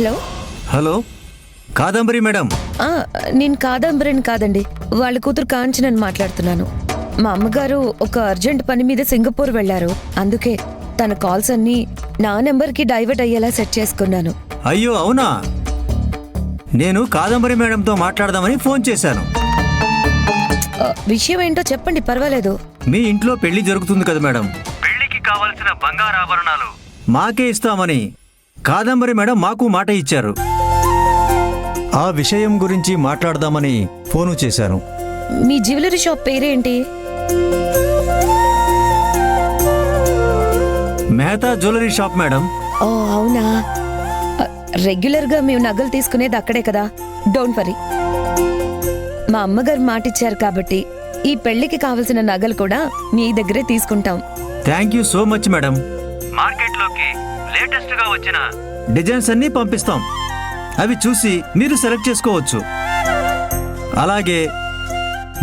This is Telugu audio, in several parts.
Hello hello Kadambari madam. నేను కాదంబరిని కాదండి, వాళ్ళ కూతురు కాంచనని మాట్లాడుతున్నాను. మా అమ్మగారు ఒక అర్జెంట్ పని మీద సింగపూర్ వెళ్లారు. అందుకే తన కాల్స్ అన్నీ నా నెంబర్కి డైవర్ట్ అయ్యేలా సెట్ చేసుకున్నాను. అయ్యో అవునా, నేను కాదంబరి మేడంతో మాట్లాడదామని ఫోన్ చేశాను. విషయం ఏంటో చెప్పండి, పర్వాలేదు. మీ ఇంట్లో పెళ్లి జరుగుతుంది కదా మేడం, పెళ్లికి కావలసిన బంగారు ఆభరణాలు మాకే ఇస్తామని కాదంబరి మేడం మాకు మాట ఇచ్చారు. ఆ విషయం గురించి మాట్లాడదామని ఫోను చేశాను. మీ జ్యువెలరీ షాప్ పేరేంటి? Mehta jewellery shop madam. ఓ అవునా, రెగ్యులర్ గా మేము నగలు తీసుకునేది అక్కడే కదా. డోంట్ వరీ, మా అమ్మగారు మాటిచ్చారు కాబట్టి ఈ పెళ్లికి కావలసిన నగలు కూడా మీ దగ్గరే తీసుకుంటాం. Thank you so much madam. మార్కెట్లోకి లేటెస్ట్ గా వచ్చిన డిజైన్స్ అన్నీ పంపిస్తాం. అవి చూసి మీరు సెలెక్ట్ చేసుకోవచ్చు. అలాగే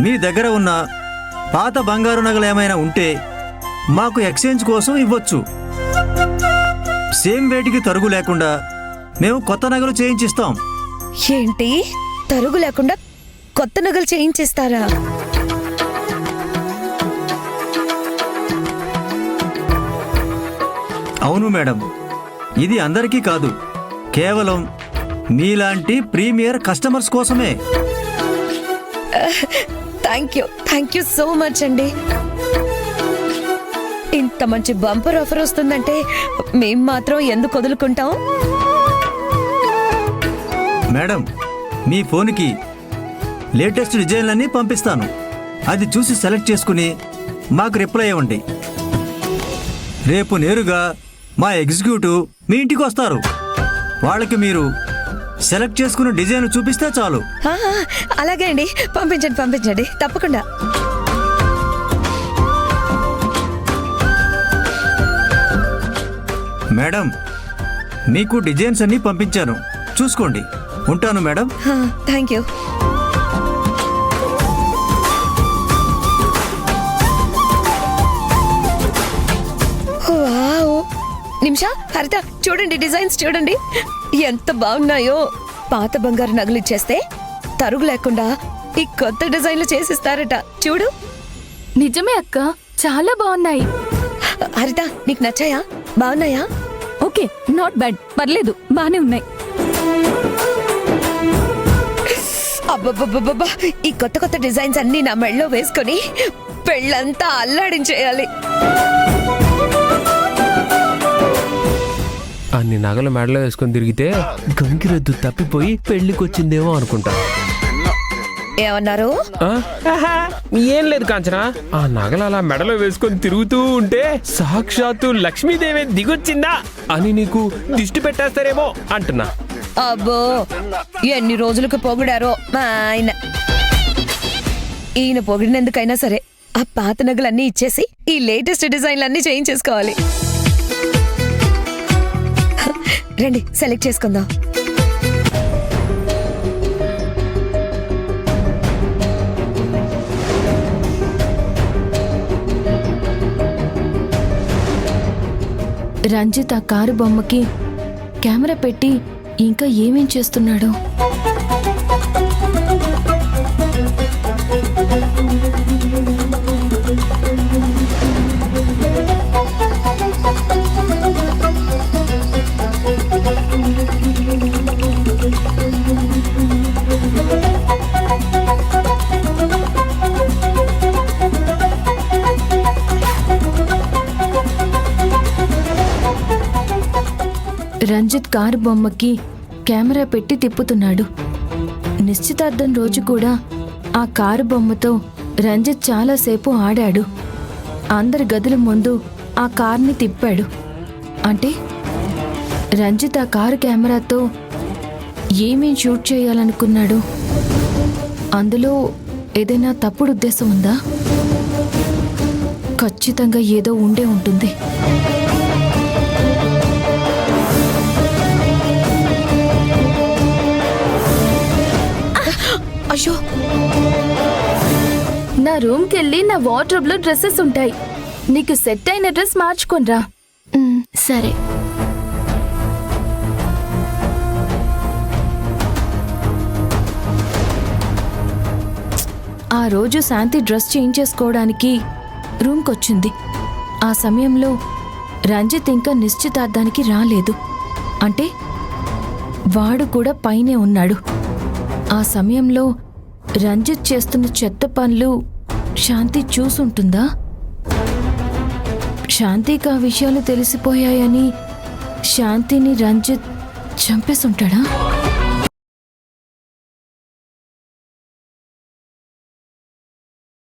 మీ దగ్గర ఉన్న పాత బంగారు నగలు ఏమైనా ఉంటే మాకు ఎక్స్చేంజ్ కోసం ఇవ్వచ్చు. సేమ్ రేటుకి తరుగు లేకుండా మేము కొత్త నగలు చేయించిస్తాం. ఏంటి, తరుగు లేకుండా కొత్త నగలు చేయించేస్తారా? అవును మేడం, ఇది అందరికీ కాదు, కేవలం మీలాంటి ప్రీమియర్ కస్టమర్స్ కోసమే. థ్యాంక్ యూ సో మచ్ అండి. ఇంత మంచి బంపర్ ఆఫర్ వస్తుందంటే మేం మాత్రం ఎందుకు వదులుకుంటాం? మేడం, మీ ఫోన్కి లేటెస్ట్ డిజైన్లన్నీ పంపిస్తాను. అది చూసి సెలెక్ట్ చేసుకుని మాకు రిప్లై ఇవ్వండి. రేపు నేరుగా మా ఎగ్జిక్యూటివ్ మీ ఇంటికి వస్తారు. వాళ్ళకి మీరు సెలెక్ట్ చేసుకున్న డిజైన్ చూపిస్తే చాలు. అలాగే అండి, పంపించండి తప్పకుండా. మేడం, మీకు డిజైన్స్ అన్నీ పంపించాను, చూసుకోండి. ఉంటాను మేడం. Thank you. నిమిషా, హరిత, చూడండి డిజైన్స్ చూడండి ఎంత బాగున్నాయో. పాత బంగారు నగలు ఇచ్చేస్తే తరుగు లేకుండా ఈ కొత్త డిజైన్లు చేసిస్తారట. చూడు. నిజమే అక్క, చాలా బాగున్నాయి. హరిత, నీకు నచ్చాయా? బాగున్నాయా? ఓకే, నాట్ బ్యాడ్, పర్లేదు, బానే ఉన్నాయి. అబ్బబ్బబ్బబ్బా, ఈ కొత్త కొత్త డిజైన్స్ అన్ని నా మెళ్ళలో వేసుకొని పెళ్ళంతా అల్లాడించేయాలి. అన్ని నగలు మెడలో వేసుకొని తిరిగితే గంగిరెద్దు తప్పిపోయి పెళ్లికొచ్చిందేమో అనుకుంటా. ఏమన్నారు? ఏం లేదు కాంచనా, ఆ నగలు అలా మెడలో వేసుకొని తిరుగుతూ ఉంటే సాక్షాత్తు లక్ష్మీదేవి దిగొచ్చిందా అని నీకు దిష్టి పెట్టేస్తారేమో అంటున్నా. అబ్బో, ఎన్ని రోజులకు పొగిడారో మా ఆయన. ఈయన పొగిడినందుకైనా సరే ఆ పాత నగలన్నీ ఇచ్చేసి ఈ లేటెస్ట్ డిజైన్లన్నీ చేయించేసుకోవాలి. రండి, సెలెక్ట్ చేసుకుందాం. రంజిత్ ఆ కారు బొమ్మకి కెమెరా పెట్టి ఇంకా ఏమేం చేస్తున్నాడు? రంజిత్ కారు బొమ్మకి కెమెరా పెట్టి తిప్పుతున్నాడు. నిశ్చితార్థం రోజు కూడా ఆ కారు బొమ్మతో రంజిత్ చాలాసేపు ఆడాడు. అందరి గదుల ముందు ఆ కార్ని తిప్పాడు. అంటే రంజిత్ ఆ కారు కెమెరాతో ఏమేం షూట్ చేయాలనుకున్నాడు? అందులో ఏదైనా తప్పుడు ఉద్దేశం ఉందా? ఖచ్చితంగా ఏదో ఉండే ఉంటుంది. అయ్యో, నా రూమ్కి వెళ్ళి నా వార్డ్రోబ్ లో డ్రెస్సెస్ ఉంటాయి. నీకు సెట్ అయిన డ్రెస్ మార్చుకోనరా. సరే. ఆ రోజు శాంతి డ్రెస్ చేంజ్ చేసుకోవడానికి రూమ్కొచ్చింది. ఆ సమయంలో రంజిత్ ఇంకా నిశ్చితార్థానికి రాలేదు. అంటే వాడు కూడా పైనే ఉన్నాడు. ఆ సమయంలో రంజిత్ చేస్తున్న చెత్త పనులు శాంతి చూసుంటుందా? శాంతికి ఆ విషయాలు తెలిసిపోయాయని శాంతిని రంజిత్ చంపేసుంటాడా?